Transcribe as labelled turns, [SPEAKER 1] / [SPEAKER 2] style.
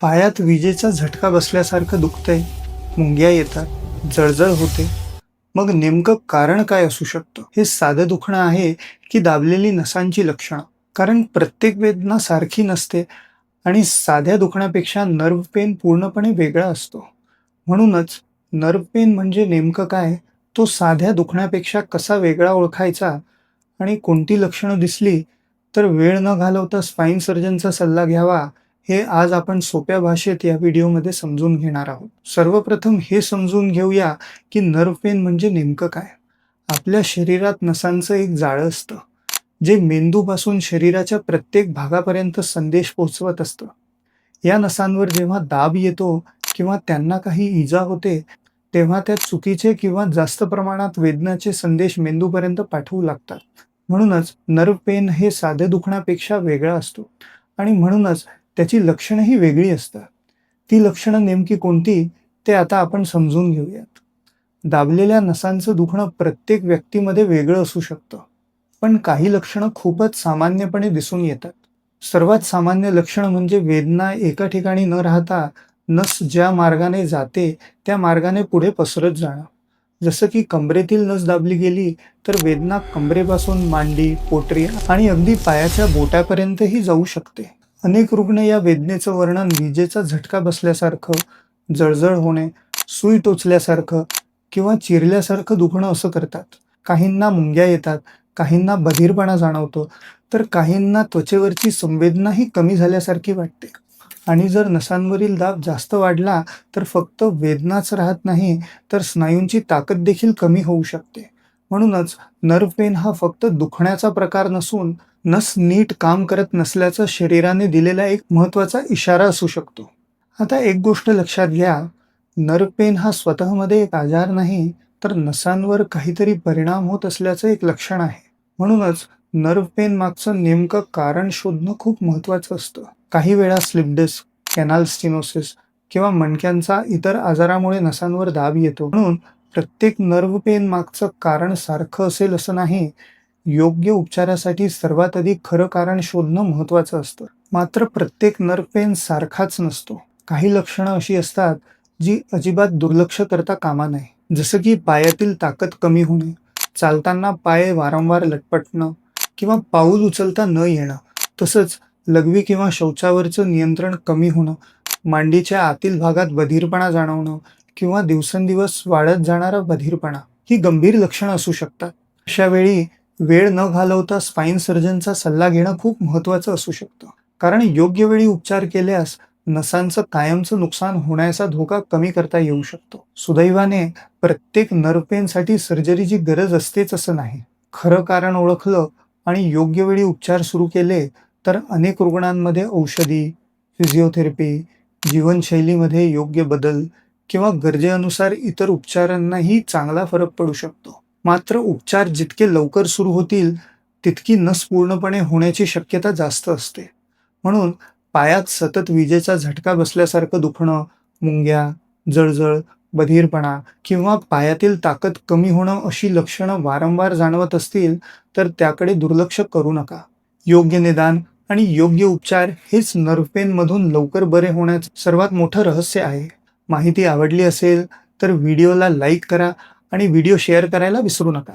[SPEAKER 1] पायात विजेचा झटका बसल्यासारखं दुखतंय, मुंग्या येतात, जळजळ होते. मग नेमकं कारण काय असू शकतं? हे साधं दुखणं आहे की दाबलेली नसांची लक्षणं? कारण प्रत्येक वेदना सारखी नसते आणि साध्या दुखण्यापेक्षा नर्व्ह पेन पूर्णपणे वेगळा असतो. म्हणूनच नर्व्ह पेन म्हणजे नेमकं काय, तो साध्या दुखण्यापेक्षा कसा वेगळा ओळखायचा आणि कोणती लक्षणं दिसली तर वेळ न घालवता स्पाइन सर्जनचा सल्ला घ्यावा, हे आज आपण सोप्या भाषेत या व्हिडिओमध्ये समजून घेणार आहोत. सर्वप्रथम हे समजून घेऊया की नर्व्ह पेन म्हणजे नेमकं काय. आपल्या शरीरात नसांचं एक जाळं असतं, जे मेंदूपासून शरीराच्या प्रत्येक भागापर्यंत संदेश पोहोचवत असतं. या नसांवर जेव्हा दाब येतो किंवा त्यांना काही इजा होते, तेव्हा त्या चुकीचे किंवा जास्त प्रमाणात वेदनाचे संदेश मेंदूपर्यंत पाठवू लागतात. म्हणूनच नर्व्ह पेन हे साधे दुखण्यापेक्षा वेगळा असतो आणि म्हणूनच त्याची लक्षणंही वेगळी असतात. ती लक्षणं नेमकी कोणती, ते आता आपण समजून घेऊयात. दाबलेल्या नसांचं दुखणं प्रत्येक व्यक्तीमध्ये वेगळं असू शकतं, पण काही लक्षणं खूपच सामान्यपणे दिसून येतात. सर्वात सामान्य लक्षण म्हणजे वेदना एका ठिकाणी न राहता नस ज्या मार्गाने जाते त्या मार्गाने पुढे पसरत जाणं. जसं की कमरेतील नस दाबली गेली तर वेदना कमरेपासून मांडी, पोटरी आणि अगदी पायाच्या बोटापर्यंतही जाऊ शकते. अनेक रुग्ण या वेदनेचं वर्णन विजेचा झटका बसल्यासारखं, जळजळ होणे, सुई टोचल्यासारखं किंवा चिरल्यासारखं दुखणं असं करतात. काहींना मुंग्या येतात, काहींना बधीरपणा जाणवतो, तर काहींना त्वचेवरची संवेदनाही कमी झाल्यासारखी वाटते. आणि जर नसांवरील दाब जास्त वाढला तर फक्त वेदनाच राहत नाही, तर स्नायूंची ताकद देखील कमी होऊ शकते. म्हणूनच नर्व्ह पेन हा फक्त दुखण्याचा प्रकार नसून नस नीट काम करत नसल्याचा शरीराने दिलेला एक महत्त्वाचा इशारा असू शकतो. आता एक गोष्ट लक्षात घ्या, नर्व्ह पेन हा स्वतःमध्ये एक आजार नाही, तर नसांवर काहीतरी परिणाम होत असल्याचं एक लक्षण आहे. म्हणूनच नर्व्ह पेन मागचं नेमकं कारण शोधणं खूप महत्त्वाचं असतं. काही वेळा स्लिप डिस्क, कॅनाल स्टिनोसिस किंवा मणक्यांचा इतर आजारामुळे नसांवर दाब येतो. म्हणून प्रत्येक नर्व्ह पेन मागचं कारण सारखं असेल असं नाही. योग्य उपचारासाठी सर्वात आधी खरं कारण शोधणं महत्त्वाचं असतं. मात्र प्रत्येक नर्व्ह पेन सारखाच नसतो. काही लक्षणं अशी असतात जी अजिबात दुर्लक्ष करता कामा नये. जसं की पायातील ताकद कमी होणे, चालताना पाय वारंवार लटपटणं किंवा पाऊल उचलता न येणं. तसंच लघवी किंवा शौचावरचं नियंत्रण कमी होणं, मांडीच्या आतील भागात बधीरपणा जाणवणं किंवा दिवसेंदिवस वाढत जाणारा बधीरपणा ही गंभीर लक्षणं असू शकतात. अशा वेळी वेळ न घालवता स्पाइन सर्जनचा सल्ला घेणं खूप महत्त्वाचं असू शकतं. कारण योग्य वेळी उपचार केल्यास नसांचं कायमचं नुकसान होण्याचा धोका कमी करता येऊ शकतो. सुदैवाने प्रत्येक नर्व्ह पेनसाठी सर्जरीची गरज असतेच असं नाही. खरं कारण ओळखलं आणि योग्य वेळी उपचार सुरू केले तर अनेक रुग्णांमध्ये औषधी, फिजिओथेरपी, जीवनशैलीमध्ये योग्य बदल किंवा गरजेनुसार इतर उपचारांनाही चांगला फरक पडू शकतो. मात्र उपचार जितके लवकर सुरू होतील, तितकी नस पूर्णपणे होण्याची शक्यता जास्त असते. म्हणून पायात सतत विजेचा झटका बसल्यासारखं दुखणं, मुंग्या, जळजळ, बधीरपणा किंवा पायातील ताकद कमी होणं अशी लक्षणं वारंवार जाणवत असतील तर त्याकडे दुर्लक्ष करू नका. योग्य निदान आणि योग्य उपचार हेच नर्व्ह पेनमधून लवकर बरे होण्याचं सर्वात मोठं रहस्य आहे. माहिती आवडली असेल तर व्हिडिओला लाईक करा आणि व्हिडिओ शेअर करायला विसरू नका.